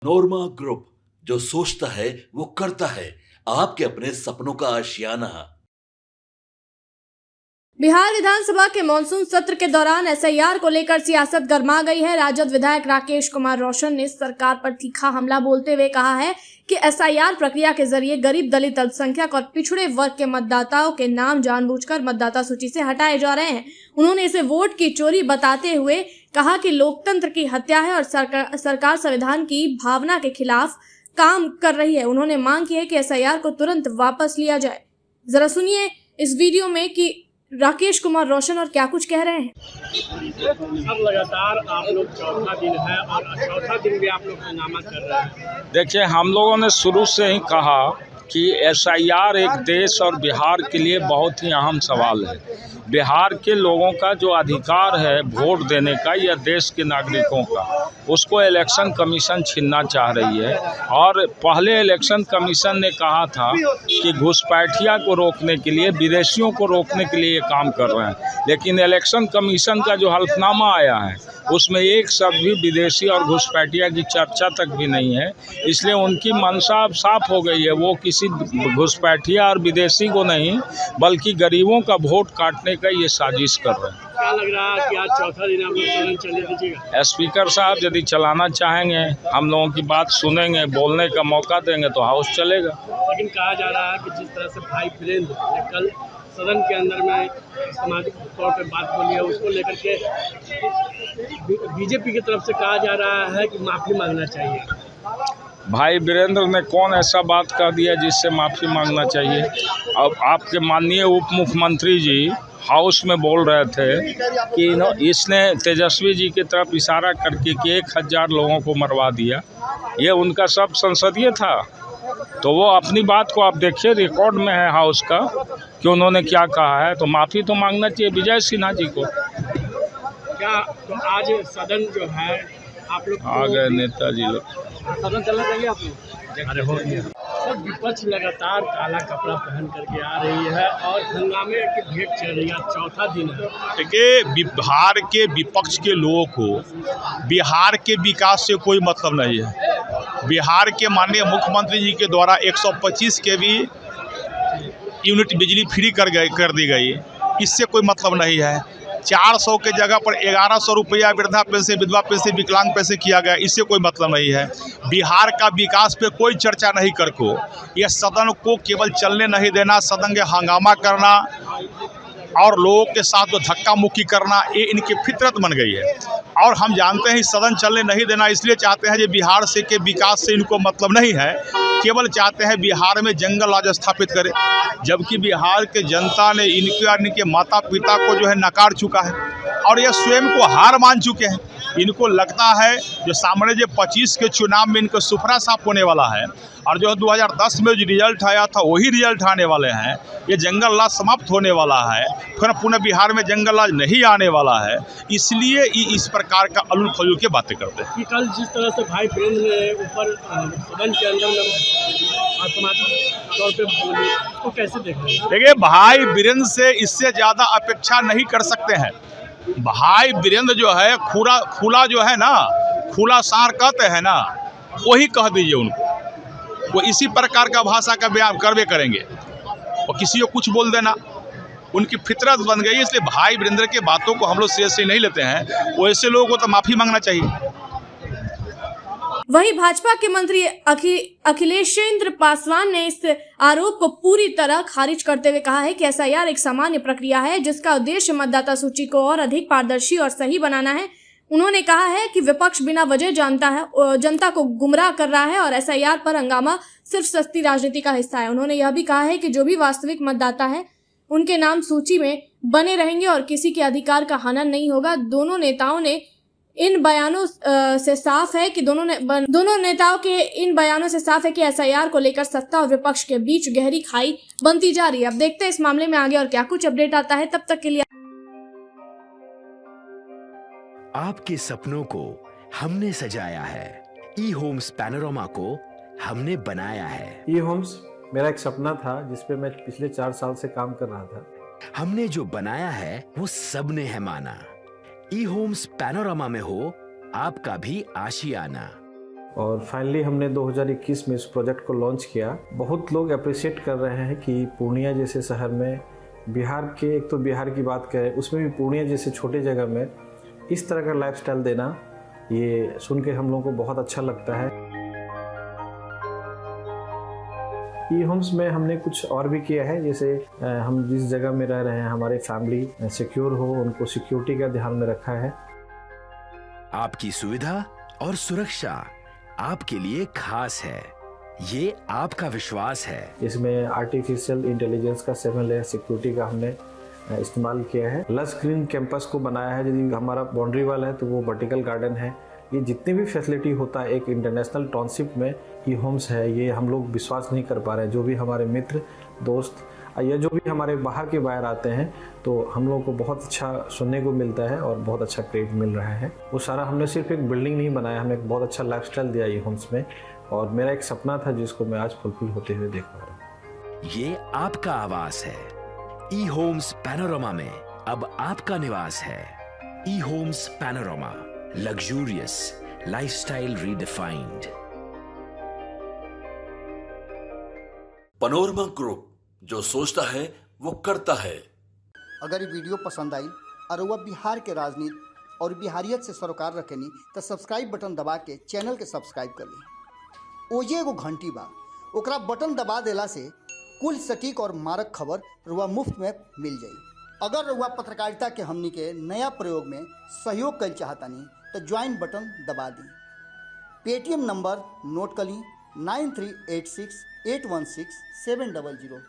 नोरमा group, जो सोचता है वो करता है। आपके अपने सपनों का आशियाना। बिहार विधानसभा के मानसून सत्र के दौरान एसआईआर को लेकर सियासत गर्मा गई है। राजद विधायक राकेश कुमार रोशन ने सरकार पर तीखा हमला बोलते हुए कहा है कि एसआईआर प्रक्रिया के जरिए गरीब, दलित, अल्पसंख्यक और पिछड़े वर्ग के मतदाताओं के नाम जानबूझकर मतदाता सूची से हटाए जा रहे हैं। उन्होंने इसे वोट की चोरी बताते हुए कहा कि लोकतंत्र की हत्या है और सरकार संविधान की भावना के खिलाफ काम कर रही है। उन्होंने मांग की है कि एसआईआर को तुरंत वापस लिया जाए। जरा सुनिए इस वीडियो में कि राकेश कुमार रोशन और क्या कुछ कह रहे हैं। अब लगातार आप लोग चौथा दिन है और चौथा दिन भी आप लोग हंगामा कर रहे हैं। देखिए, हम लोगों ने शुरू से ही कहा कि एसआईआर एक देश और बिहार के लिए बहुत ही अहम सवाल है। बिहार के लोगों का जो अधिकार है वोट देने का या देश के नागरिकों का, उसको इलेक्शन कमीशन छीनना चाह रही है। और पहले इलेक्शन कमीशन ने कहा था कि घुसपैठिया को रोकने के लिए, विदेशियों को रोकने के लिए ये काम कर रहे हैं, लेकिन इलेक्शन कमीशन का जो हल्फनामा आया है उसमें एक शब्द भी विदेशी और घुसपैठिया की चर्चा तक भी नहीं है। इसलिए उनकी मंशा अब साफ हो गई है। वो किसी घुसपैठिया और विदेशी को नहीं बल्कि गरीबों का वोट काटने का ये साजिश कर रहे हैं। क्या लग रहा है कि आज चौथा दिन आप लोग सदन चले दीजिएगा? स्पीकर साहब यदि चलाना चाहेंगे, हम लोगों की बात सुनेंगे, बोलने का मौका देंगे तो हाउस चलेगा। लेकिन कहा जा रहा है कि जिस तरह से भाई वीरेंद्र ने कल सदन के अंदर में सामाजिक तौर पर बात बोली है, उसको लेकर के बीजेपी की तरफ से कहा जा रहा है कि माफ़ी मांगना चाहिए। भाई वीरेंद्र ने कौन ऐसा बात कह दिया जिससे माफ़ी मांगना चाहिए? अब आपके माननीय उप मुख्यमंत्री जी हाउस में बोल रहे थे कि इसने तेजस्वी जी की तरफ इशारा करके कि 1000 लोगों को मरवा दिया। ये उनका सब संसदीय था। तो वो अपनी बात को आप देखिए, रिकॉर्ड में है हाउस का कि उन्होंने क्या कहा है। तो माफ़ी तो मांगना चाहिए विजय सिन्हा जी को। क्या तो आज सदन जो है आप लोग आ गए नेताजी लोग। सदन चलना चाहिए आप लोग? अरे हो गया। सर, विपक्ष लगातार काला कपड़ा पहन करके आ रही है और हंगामे की भेंट चल रही है। चौथा दिन है। देखिए, बिहार के विपक्ष के लोगों को बिहार के विकास से कोई मतलब नहीं है। बिहार के माननीय मुख्यमंत्री जी के द्वारा 125 केवी यूनिट बिजली फ्री कर दी गई, इससे कोई मतलब नहीं है। 400 के जगह पर 1100 रुपया वृद्धा पेंशन, विधवा पेंशन, विकलांग पेंशन किया गया, इससे कोई मतलब नहीं है। बिहार का विकास पे कोई चर्चा नहीं कर को यह सदन को केवल चलने नहीं देना, सदन के हंगामा करना और लोगों के साथ जो धक्का मुक्की करना, ये इनकी फितरत बन गई है। और हम जानते हैं सदन चलने नहीं देना इसलिए चाहते हैं जो बिहार से के विकास से इनको मतलब नहीं है, केवल चाहते हैं बिहार में जंगल राज स्थापित करें। जबकि बिहार के जनता ने इनके माता पिता को जो है नकार चुका है और यह स्वयं को हार मान चुके हैं। इनको लगता है जो सामने जो 25 के चुनाव में इनको सुफरा साफ होने वाला है और जो 2010 में जो रिजल्ट आया था वही रिजल्ट आने वाले हैं। ये जंगल राज समाप्त होने वाला है, फिर पुनः बिहार में जंगल राज नहीं आने वाला है। इसलिए इस प्रकार का अलूल फजूल की बातें करते हैं। कि कल जिस तरह से भाई वीरेंद्र ने ऊपर सदन के अंदर सामाजिक तौर पे बोली, उसको कैसे देख रहे हैं? देखिए, भाई वीरेंद्र से इससे ज़्यादा अपेक्षा नहीं कर सकते हैं। भाई वीरेंद्र जो है खुला जो है ना, खुला सार कहते हैं ना, वही कह दीजिए उनको। वो इसी प्रकार का भाषा का बयान करवे करेंगे और किसी को कुछ बोल देना उनकी फितरत बन गई। इसलिए भाई वीरेंद्र के बातों को हम लोग सीरियसली नहीं लेते हैं। वैसे लोगों को तो माफ़ी मांगना चाहिए। वहीं भाजपा के मंत्री अखिलेशेंद्र पासवान ने इस आरोप को पूरी तरह खारिज करते हुए कहा है कि एसआईआर एक सामान्य प्रक्रिया है जिसका उद्देश्य मतदाता सूची को और अधिक पारदर्शी और सही बनाना है। उन्होंने कहा है कि विपक्ष बिना वजह जनता को गुमराह कर रहा है और एसआईआर पर हंगामा सिर्फ सस्ती राजनीति का हिस्सा है। उन्होंने यह भी कहा है कि जो भी वास्तविक मतदाता है उनके नाम सूची में बने रहेंगे और किसी के अधिकार का हनन नहीं होगा। दोनों नेताओं के इन बयानों से साफ है कि एसआईआर को लेकर सत्ता और विपक्ष के बीच गहरी खाई बनती जा रही है। अब देखते हैं इस मामले में आगे और क्या कुछ अपडेट आता है। तब तक के लिए आपके सपनों को हमने सजाया है, ई होम्स पैनोरमा को हमने बनाया है। ई होम्स मेरा एक सपना था जिसपे मैं पिछले 4 साल से काम कर रहा था। हमने जो बनाया है वो सबने है माना। ई होम्स पैनोरमा में हो आपका भी आशियाना। और फाइनली हमने 2021 में इस प्रोजेक्ट को लॉन्च किया। बहुत लोग अप्रिशिएट कर रहे हैं कि पूर्णिया जैसे शहर में, बिहार के, एक तो बिहार की बात करें उसमें भी पूर्णिया जैसे छोटे जगह में इस तरह का लाइफस्टाइल देना, ये सुन के हम लोगों को बहुत अच्छा लगता है। ई होम्स में हमने कुछ और भी किया है, जैसे हम जिस जगह में रह रहे हैं हमारे फैमिली सिक्योर हो, उनको सिक्योरिटी का ध्यान में रखा है। आपकी सुविधा और सुरक्षा आपके लिए खास है, ये आपका विश्वास है। इसमें आर्टिफिशियल इंटेलिजेंस का 7 लेयर सिक्योरिटी का हमने इस्तेमाल किया है। लस ग्रीन कैंपस को बनाया है। यदि हमारा बाउंड्री वाल है तो वो वर्टिकल गार्डन है। ये जितनी भी फैसिलिटी होता है एक इंटरनेशनल टाउनशिप में, ई होम्स है, ये हम लोग विश्वास नहीं कर पा रहे हैं। जो भी हमारे मित्र दोस्त या जो भी हमारे बाहर के बाहर आते हैं तो हम लोगों को बहुत अच्छा सुनने को मिलता है और बहुत अच्छा क्रेडिट मिल रहा है। वो सारा हमने सिर्फ एक बिल्डिंग नहीं बनाया, हमें एक बहुत अच्छा लाइफस्टाइल दिया ई होम्स में, और मेरा एक सपना था जिसको मैं आज फुलफिल होते हुए देख पा रहा हूँ। ये आपका आवास है। ई होम्स पैनोरामा में अब आपका निवास है। E homes panorama, luxurious lifestyle redefined. Panorama group, जो सोचता है वो करता है। अगर ये वीडियो पसंद आई और वह बिहार के राजनीति और बिहारियत से सरोकार रखेनी तो सब्सक्राइब बटन दबा के चैनल के सब्सक्राइब कर ली। ओजे एगो घंटी बा, ओकरा बटन दबा देला से कुल सटीक और मारक खबर रुआ मुफ्त में मिल जाई। अगर रुआ पत्रकारिता के हमनी के नया प्रयोग में सहयोग कर चाहतानी तो ज्वाइन बटन दबा दी। पेटीएम नंबर नोट कर ली 9386816700।